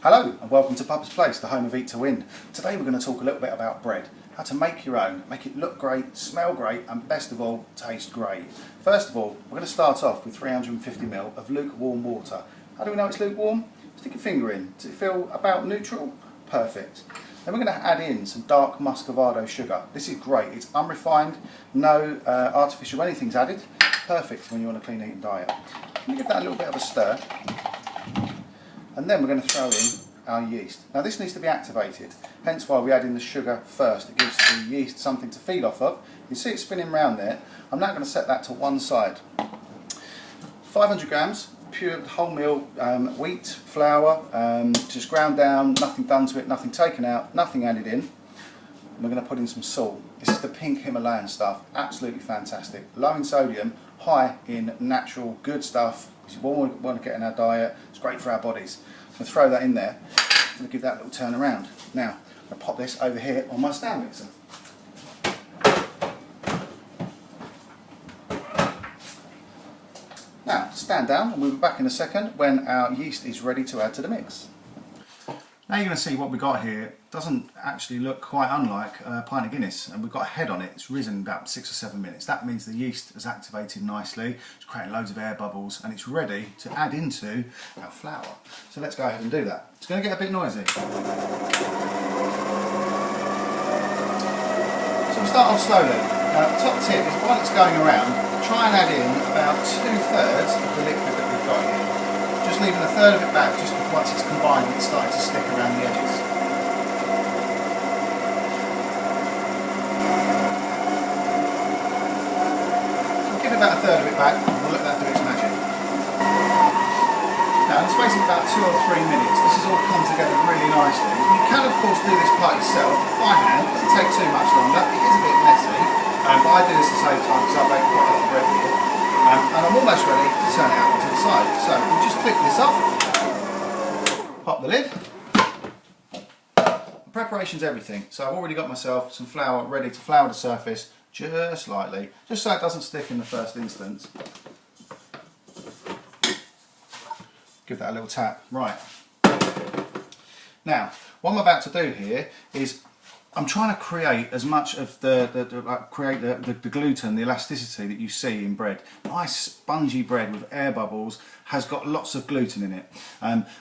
Hello and welcome to Papa's Place, the home of Eat2Win. Today we're going to talk a little bit about bread, how to make your own, make it look great, smell great and best of all, taste great. First of all, we're going to start off with 350ml of lukewarm water. How do we know it's lukewarm? Stick your finger in. Does it feel about neutral? Perfect. Then we're going to add in some dark muscovado sugar. This is great, it's unrefined, no artificial anything's added. Perfect when you're on a clean eating diet. Can you give that a little bit of a stir? And then we're going to throw in our yeast. Now this needs to be activated, hence why we add in the sugar first. It gives the yeast something to feed off of. You see it spinning around there. I'm now going to set that to one side. 500 grams pure wholemeal wheat flour, just ground down, nothing done to it, nothing taken out, nothing added in. And we're going to put in some salt. This is the pink Himalayan stuff, absolutely fantastic. Low in sodium, high in natural good stuff, which is what we want to get in our diet. It's great for our bodies. I'm going to throw that in there. I'm going to give that a little turn around. Now, I'm going to pop this over here on my stand mixer. Now, stand down and we'll be back in a second when our yeast is ready to add to the mix. Now you're going to see what we've got here doesn't actually look quite unlike a pint of Guinness, and we've got a head on it. It's risen about 6 or 7 minutes. That means the yeast has activated nicely, it's creating loads of air bubbles and it's ready to add into our flour. So let's go ahead and do that. It's going to get a bit noisy. So we'll start off slowly. Now the top tip is while it's going around, try and add in about 2/3 of the liquid that we've got here. Just leaving a third of it back, just because once it's combined it's starting to stick around the edges. So we'll give it about a third of it back and we'll let that do its magic. Now in the space of about 2 or 3 minutes this has all come together really nicely. You can of course do this part yourself by hand, it doesn't take too much longer, it is a bit messy, but I do this to save time because I make quite a lot of bread here. And I'm almost ready to turn it out onto the side. So we'll just click this off, pop the lid. The preparation's everything. So I've already got myself some flour ready to flour the surface just lightly, just so it doesn't stick in the first instance. Give that a little tap. Right. Now, what I'm about to do here is I'm trying to create as much of the gluten, the elasticity that you see in bread. Nice spongy bread with air bubbles has got lots of gluten in it.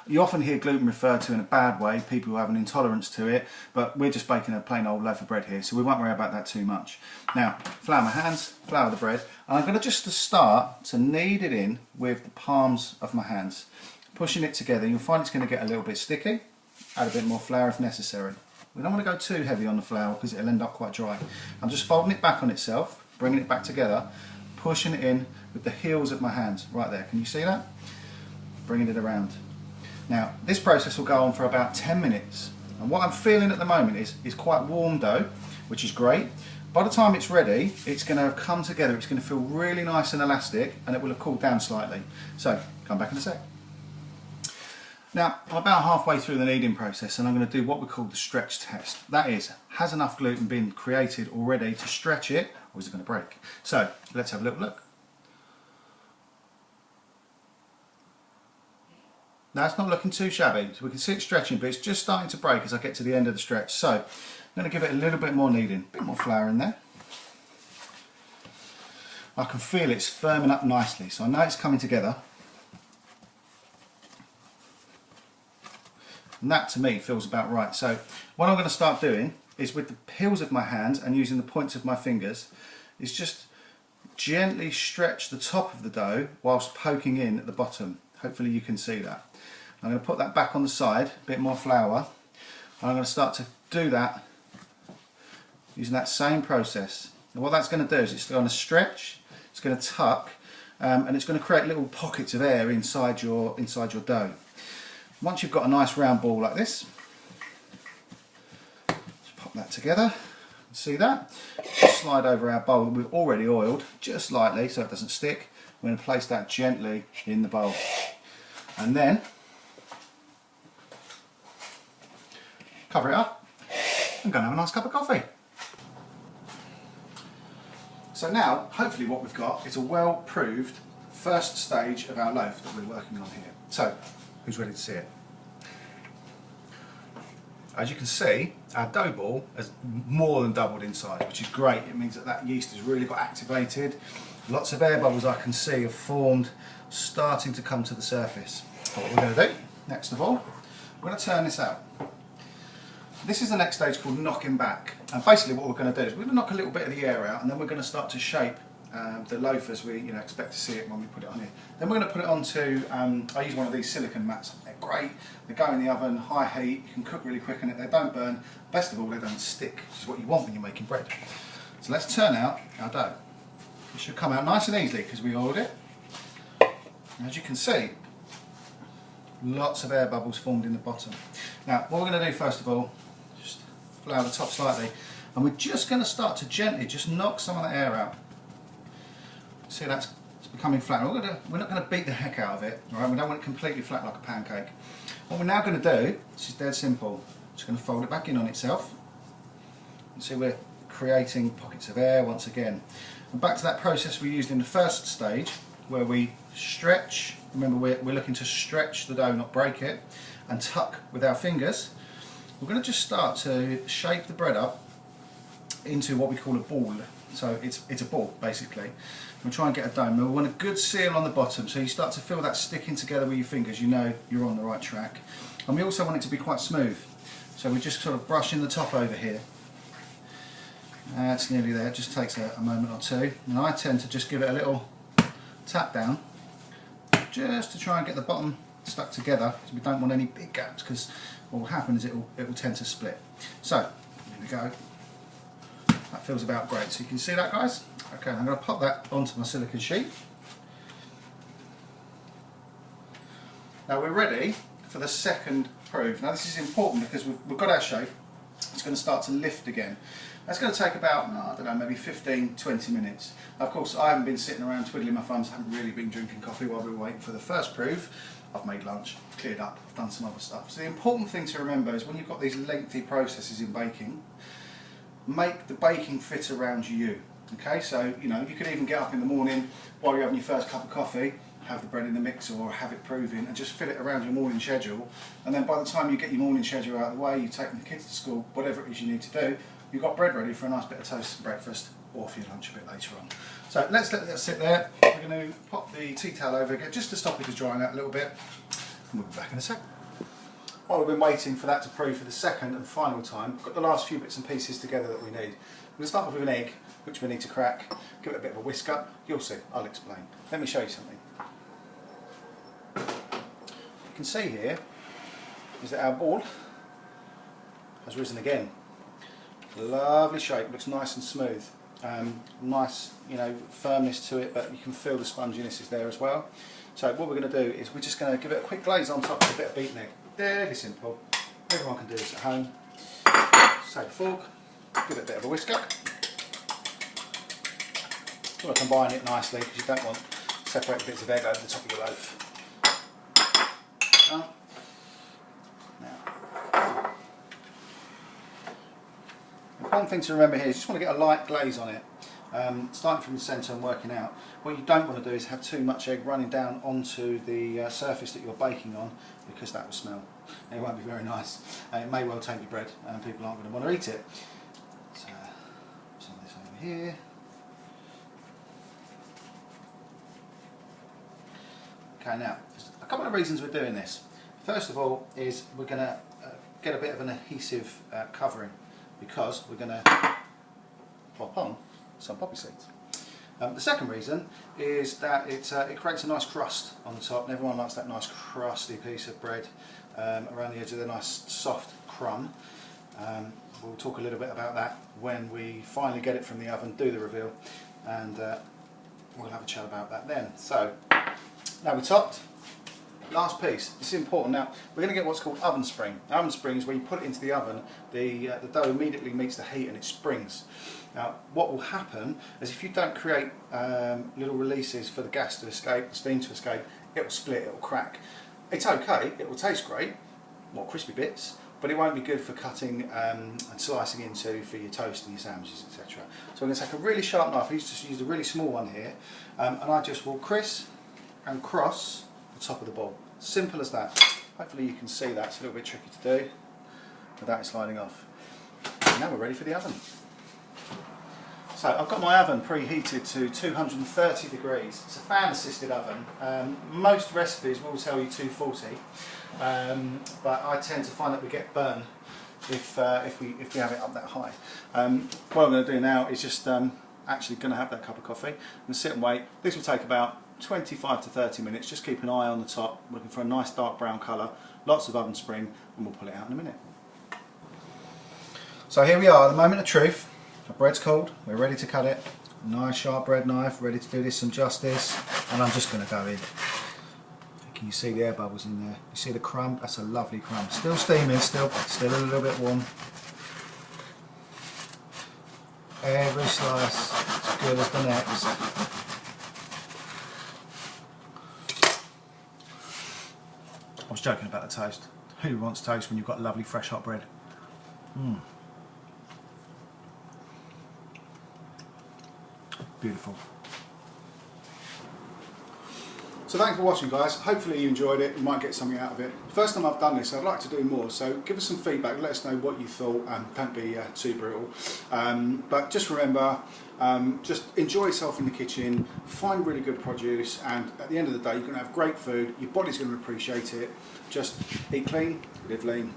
You often hear gluten referred to in a bad way, people who have an intolerance to it, but we're just baking a plain old loaf of bread here, so we won't worry about that too much. Now, flour my hands, flour the bread, and I'm going to just start to knead it in with the palms of my hands. Pushing it together, you'll find it's going to get a little bit sticky. Add a bit more flour if necessary. We don't want to go too heavy on the flour because it'll end up quite dry. I'm just folding it back on itself, bringing it back together, pushing it in with the heels of my hands, right there. Can you see that? Bringing it around. Now, this process will go on for about 10 minutes. And what I'm feeling at the moment is quite warm dough, which is great. By the time it's ready, it's going to have come together, it's going to feel really nice and elastic, and it will have cooled down slightly. So, come back in a sec. Now, I'm about halfway through the kneading process and I'm going to do what we call the stretch test. That is, has enough gluten been created already to stretch it, or is it going to break? So, let's have a little look. Now, it's not looking too shabby. So we can see it stretching, but it's just starting to break as I get to the end of the stretch. So, I'm going to give it a little bit more kneading, a bit more flour in there. I can feel it's firming up nicely, so I know it's coming together. And that to me feels about right. So what I'm going to start doing is with the heels of my hands and using the points of my fingers is just gently stretch the top of the dough whilst poking in at the bottom. Hopefully you can see that. I'm going to put that back on the side, a bit more flour, and I'm going to start to do that using that same process. And what that's going to do is it's going to stretch, it's going to tuck, and it's going to create little pockets of air inside your dough. Once you've got a nice round ball like this, just pop that together. See that? Just slide over our bowl that we've already oiled, just lightly so it doesn't stick. We're going to place that gently in the bowl. And then cover it up and go and have a nice cup of coffee. So now, hopefully what we've got is a well-proved first stage of our loaf that we're working on here. So, who's ready to see it? As you can see, our dough ball has more than doubled in size, which is great. It means that that yeast has really got activated. Lots of air bubbles I can see have formed, starting to come to the surface. So what we're going to do, next of all, we're going to turn this out. This is the next stage called knocking back. And basically what we're going to do is we're going to knock a little bit of the air out, and then we're going to start to shape the loaf as we expect to see it when we put it on here. Then we're going to put it onto, I use one of these silicone mats. They're great, they go in the oven, high heat, you can cook really quick in it, they don't burn. Best of all, they don't stick, which is what you want when you're making bread. So let's turn out our dough. It should come out nice and easily because we oiled it. As you can see, lots of air bubbles formed in the bottom. Now what we're going to do first of all, just flour the top slightly, and we're just going to start to gently just knock some of the air out. See, it's becoming flat. We're not going to beat the heck out of it, all right? We don't want it completely flat like a pancake. What we're now going to do, this is dead simple, just going to fold it back in on itself. You see we're creating pockets of air once again. And back to that process we used in the first stage, where we stretch. Remember, we're looking to stretch the dough, not break it, and tuck with our fingers. We're going to just start to shape the bread up into what we call a ball. So it's a ball basically. We'll try and get a dome. We want a good seal on the bottom, so you start to feel that sticking together with your fingers, you know you're on the right track. And we also want it to be quite smooth, so we're just sort of brushing the top over here. That's nearly there, it just takes a moment or two. And I tend to just give it a little tap down, just to try and get the bottom stuck together, because we don't want any big gaps, because what will happen is it will tend to split. So, here we go. That feels about great. So you can see that, guys? Okay, I'm going to pop that onto my silicone sheet. Now we're ready for the second proof. Now this is important because we've got our shape. It's going to start to lift again. That's going to take about, I don't know, maybe 15-20 minutes. Of course, I haven't been sitting around twiddling my thumbs. I haven't really been drinking coffee while we were waiting for the first proof. I've made lunch, cleared up, I've done some other stuff. So the important thing to remember is when you've got these lengthy processes in baking, make the baking fit around you. Okay, so you could even get up in the morning while you're having your first cup of coffee, have the bread in the mixer or have it proving, and just fit it around your morning schedule. And then by the time you get your morning schedule out of the way, you're taking the kids to school, whatever it is you need to do, you've got bread ready for a nice bit of toast breakfast or for your lunch a bit later on. So let's let that sit there. We're going to pop the tea towel over again just to stop it from drying out a little bit, and we'll be back in a sec. While we've been waiting for that to prove for the second and final time, we've got the last few bits and pieces together that we need. We're going to start off with an egg, which we need to crack, give it a bit of a whisk up. You'll see, I'll explain. Let me show you something. You can see here is that our ball has risen again. Lovely shape, looks nice and smooth. Nice, firmness to it, but you can feel the sponginess is there as well. So what we're going to do is we're just going to give it a quick glaze on top with a bit of beaten egg. Deadly simple. Everyone can do this at home. Just take a fork, give it a bit of a whisk up. You want to combine it nicely because you don't want separated bits of egg over the top of your loaf. Now, the important thing to remember here is you just want to get a light glaze on it, starting from the centre and working out. What you don't want to do is have too much egg running down onto the surface that you're baking on, because that will smell. It won't be very nice, and it may well taint your bread and people aren't going to want to eat it. So, some of this over here. Okay, now, there's a couple of reasons we're doing this. First of all is we're going to get a bit of an adhesive covering, because we're going to plop on some poppy seeds. The second reason is that it creates a nice crust on the top, and everyone likes that nice crusty piece of bread around the edge of the nice soft crumb. We'll talk a little bit about that when we finally get it from the oven, do the reveal, and we'll have a chat about that then. So, now we're topped. Last piece, this is important. Now we're going to get what's called oven spring. Oven spring is when you put it into the oven, the dough immediately meets the heat and it springs. Now what will happen is if you don't create little releases for the gas to escape, the steam to escape, it will split, it will crack. It's okay, it will taste great, more crispy bits, but it won't be good for cutting and slicing into for your toast and your sandwiches, etc. So I'm going to take a really sharp knife. I just used a really small one here, and I just will criss and cross the top of the ball. Simple as that. Hopefully you can see that. It's a little bit tricky to do. without it sliding off. Now we're ready for the oven. So I've got my oven preheated to 230 degrees. It's a fan assisted oven. Most recipes will tell you 240, but I tend to find that we get burned if we have it up that high. What I'm going to do now is just actually going to have that cup of coffee and sit and wait. This will take about 25 to 30 minutes. Just keep an eye on the top, looking for a nice dark brown colour, lots of oven spring, and we'll pull it out in a minute. So here we are, the moment of truth. Our bread's cold, we're ready to cut it. Nice sharp bread knife, ready to do this some justice. And I'm just going to go in. Can you see the air bubbles in there? You see the crumb? That's a lovely crumb. Still steaming, still a little bit warm. Every slice as good as the next. I was joking about the toast. Who wants toast when you've got lovely fresh hot bread? Beautiful. So thanks for watching, guys. Hopefully you enjoyed it. You might get something out of it. First time I've done this, I'd like to do more. So give us some feedback. Let us know what you thought. Don't be too brutal. But just remember, just enjoy yourself in the kitchen. Find really good produce, and at the end of the day, you're going to have great food. Your body's going to appreciate it. Just eat clean, live lean.